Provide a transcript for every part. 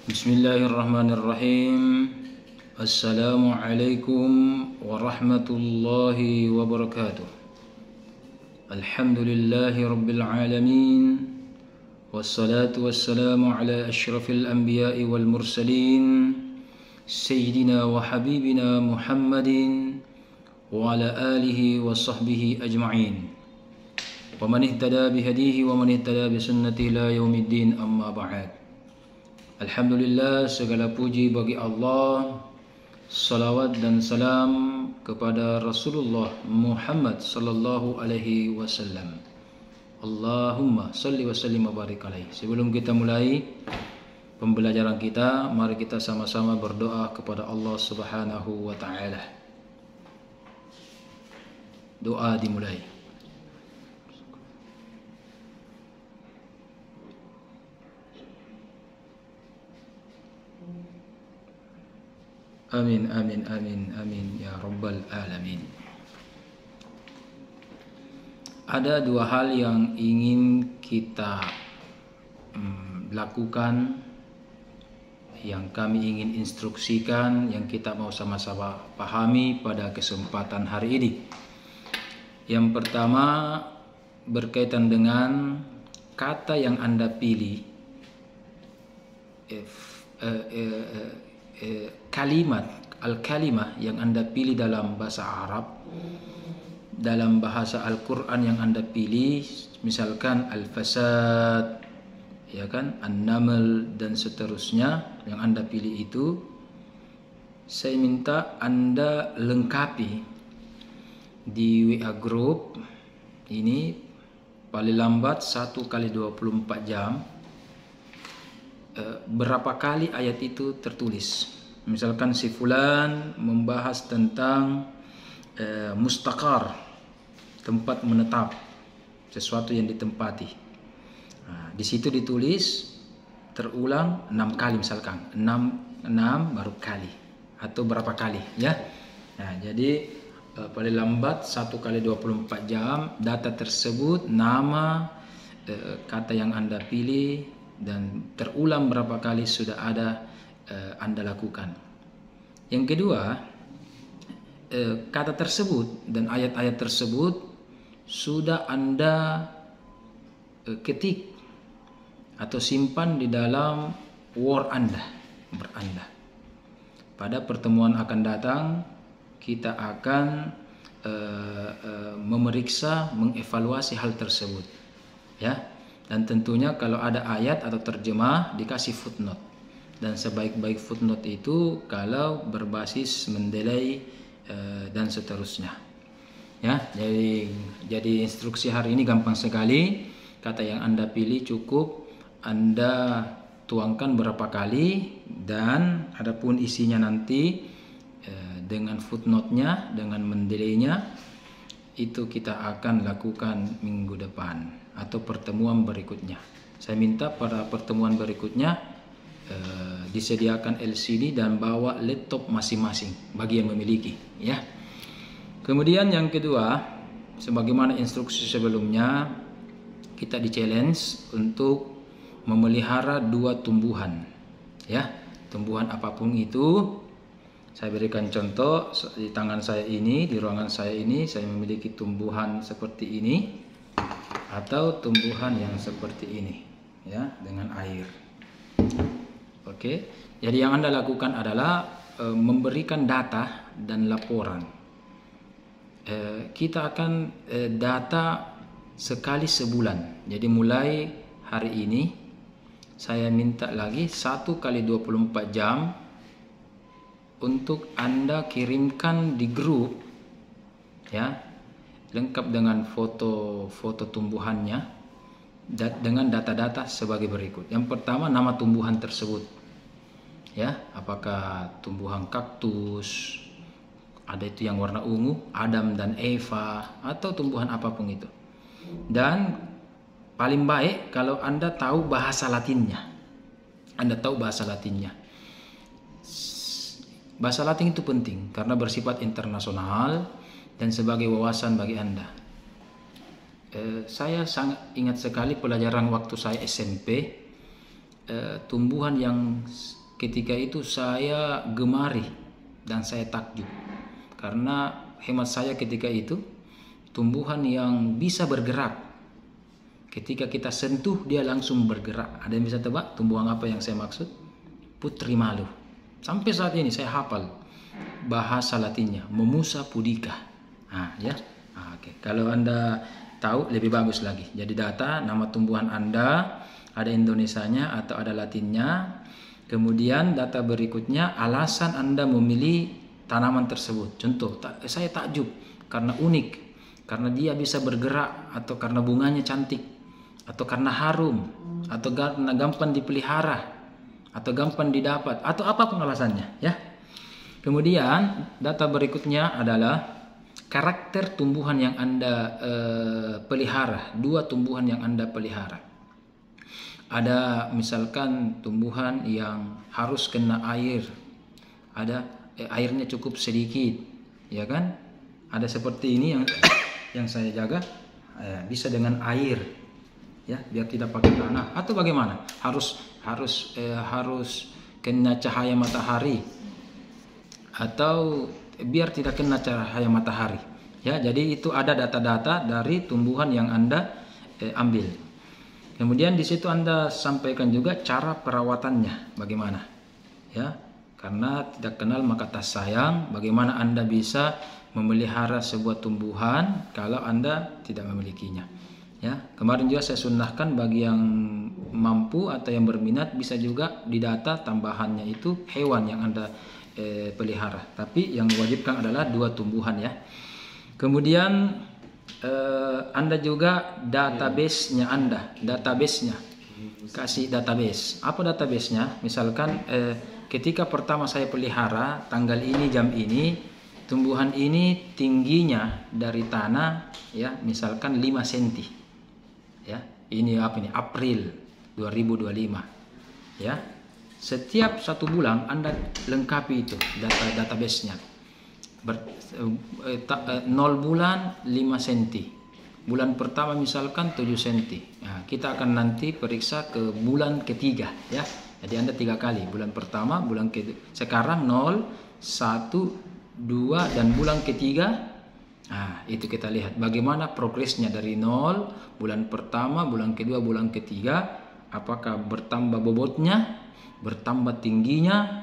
Bismillahirrahmanirrahim. Assalamualaikum warahmatullahi wabarakatuh. Alhamdulillahi rabbil alamin. Wassalatu wassalamu ala asyrafil anbiya'i wal mursalin Sayyidina wa habibina Muhammadin wa ala alihi wa sahbihi ajma'in. Wa man ihtada bihadihi wa man ihtada bisunnatihi ila yaumiddin, amma ba'd. Alhamdulillah, segala puji bagi Allah, salawat dan salam kepada Rasulullah Muhammad sallallahu alaihi wasallam. Allahumma salli wa sallim wa barik alaihi. Sebelum kita mulai pembelajaran kita, mari kita sama-sama berdoa kepada Allah Subhanahu wa taala. Doa dimulai. Amin, amin, amin, amin, ya rabbal alamin. Ada dua hal yang ingin kita lakukan, yang kami ingin instruksikan, yang kita mau sama-sama pahami pada kesempatan hari ini. Yang pertama berkaitan dengan kata yang Anda pilih, kalimat, al-kalimah yang Anda pilih dalam bahasa Arab, dalam bahasa Al-Quran yang Anda pilih, misalkan al-fasad, ya kan, an-naml dan seterusnya yang Anda pilih itu, saya minta Anda lengkapi di WA group ini paling lambat 1 kali 24 jam. Berapa kali ayat itu tertulis. Misalkan si fulan membahas tentang mustaqar, tempat menetap, sesuatu yang ditempati. Di situ ditulis terulang 6 kali, misalkan 6 baru kali atau berapa kali, ya. Nah, jadi paling lambat 1 kali 24 jam data tersebut, nama, kata yang Anda pilih dan terulang berapa kali sudah ada Anda lakukan. Yang kedua, kata tersebut dan ayat-ayat tersebut sudah Anda ketik atau simpan di dalam Word Anda. Pada pertemuan akan datang kita akan memeriksa, mengevaluasi hal tersebut, ya. Dan tentunya kalau ada ayat atau terjemah dikasih footnote. Dan sebaik-baik footnote itu kalau berbasis Mendeley dan seterusnya. Ya, jadi instruksi hari ini gampang sekali. Kata yang Anda pilih cukup Anda tuangkan berapa kali, dan adapun isinya nanti dengan footnote-nya, dengan Mendeley-nya itu kita akan lakukan minggu depan atau pertemuan berikutnya. Saya minta pada pertemuan berikutnya disediakan LCD dan bawa laptop masing-masing bagi yang memiliki, ya. Kemudian yang kedua, sebagaimana instruksi sebelumnya, kita di-challenge untuk memelihara 2 tumbuhan, ya. Tumbuhan apapun itu. Saya berikan contoh di tangan saya ini, di ruangan saya ini, saya memiliki tumbuhan seperti ini atau tumbuhan yang seperti ini, ya, dengan air. Oke, jadi yang Anda lakukan adalah memberikan data dan laporan. Kita akan data sekali sebulan. Jadi mulai hari ini saya minta lagi 1 kali 24 jam untuk Anda kirimkan di grup, ya, lengkap dengan foto-foto tumbuhannya dengan data-data sebagai berikut. Yang pertama, nama tumbuhan tersebut, ya, apakah tumbuhan kaktus, ada itu yang warna ungu, Adam dan Eva, atau tumbuhan apapun itu. Dan paling baik kalau Anda tahu bahasa Latinnya. Bahasa Latin itu penting karena bersifat internasional dan sebagai wawasan bagi Anda. Saya sangat ingat sekali pelajaran waktu saya SMP. tumbuhan yang ketika itu saya gemari dan saya takjub, karena hemat saya ketika itu tumbuhan yang bisa bergerak. Ketika kita sentuh dia langsung bergerak. Ada yang bisa tebak tumbuhan apa yang saya maksud? Putri malu. Sampai saat ini saya hafal bahasa Latinnya, Momusa pudica. Ya. Oke. Kalau Anda tahu lebih bagus lagi. Jadi data nama tumbuhan Anda, ada Indonesianya atau ada Latinnya. Kemudian data berikutnya alasan Anda memilih tanaman tersebut. Contoh, saya takjub karena unik, karena dia bisa bergerak, atau karena bunganya cantik, atau karena harum, atau karena gampang dipelihara, atau gampang didapat, atau apapun alasannya, ya. Kemudian data berikutnya adalah karakter tumbuhan yang Anda pelihara. 2 tumbuhan yang Anda pelihara. Ada misalkan tumbuhan yang harus kena air, ada airnya cukup sedikit, ya kan? Ada seperti ini yang saya jaga, bisa dengan air, ya, biar tidak pakai tanah. Atau bagaimana? Harus kena cahaya matahari, atau biar tidak kena cahaya matahari, ya. Jadi itu ada data-data dari tumbuhan yang Anda ambil. Kemudian di situ Anda sampaikan juga cara perawatannya bagaimana, ya. Karena tidak kenal maka tak sayang. Bagaimana Anda bisa memelihara sebuah tumbuhan kalau Anda tidak memilikinya, ya. Kemarin juga saya sunnahkan bagi yang mampu atau yang berminat bisa juga didata tambahannya itu hewan yang Anda pelihara. Tapi yang diwajibkan adalah 2 tumbuhan, ya. Kemudian Anda juga database-nya kasih database. Apa database-nya? Misalkan ketika pertama saya pelihara tanggal ini jam ini, tumbuhan ini tingginya dari tanah, ya, misalkan 5 cm, ya. Ini apa ini? April 2025, ya. Setiap 1 bulan Anda lengkapi itu database-nya. 0 bulan 5 cm, bulan pertama misalkan 7 cm. Nah, kita akan nanti periksa ke bulan ketiga, ya. Jadi Anda 3 kali, bulan pertama, bulan kedua. Sekarang 0, 1, 2 dan bulan ketiga. Nah, itu kita lihat bagaimana progresnya dari 0, bulan pertama, bulan kedua, bulan ketiga. Apakah bertambah bobotnya, bertambah tingginya,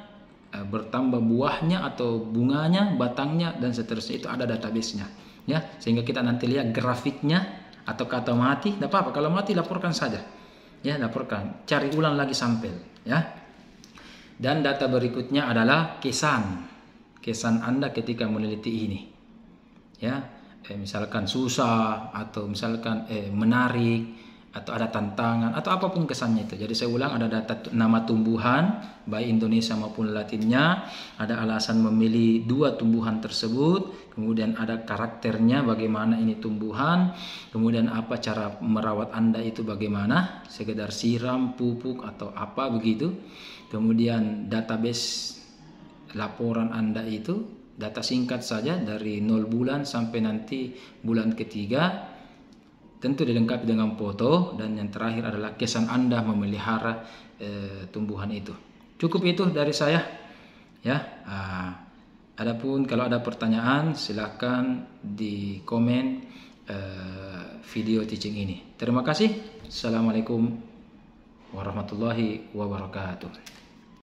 bertambah buahnya atau bunganya, batangnya, dan seterusnya. Itu ada database-nya, ya. Sehingga kita nanti lihat grafiknya. Atau kata mati, tidak apa-apa. Kalau mati laporkan saja, ya, laporkan. Cari ulang lagi sampel, ya. Dan data berikutnya adalah kesan Anda ketika meneliti ini, ya. Misalkan susah, atau misalkan menarik, atau ada tantangan, atau apapun kesannya itu. Jadi saya ulang, ada data nama tumbuhan baik Indonesia maupun Latinnya, ada alasan memilih 2 tumbuhan tersebut, kemudian ada karakternya bagaimana ini tumbuhan, kemudian apa cara merawat Anda itu bagaimana, sekedar siram, pupuk atau apa begitu. Kemudian database laporan Anda itu data singkat saja dari 0 bulan sampai nanti bulan ketiga. Tentu dilengkapi dengan foto, dan yang terakhir adalah kesan Anda memelihara tumbuhan itu. Cukup itu dari saya, ya. Adapun kalau ada pertanyaan silahkan di komen video teaching ini. Terima kasih. Assalamualaikum warahmatullahi wabarakatuh.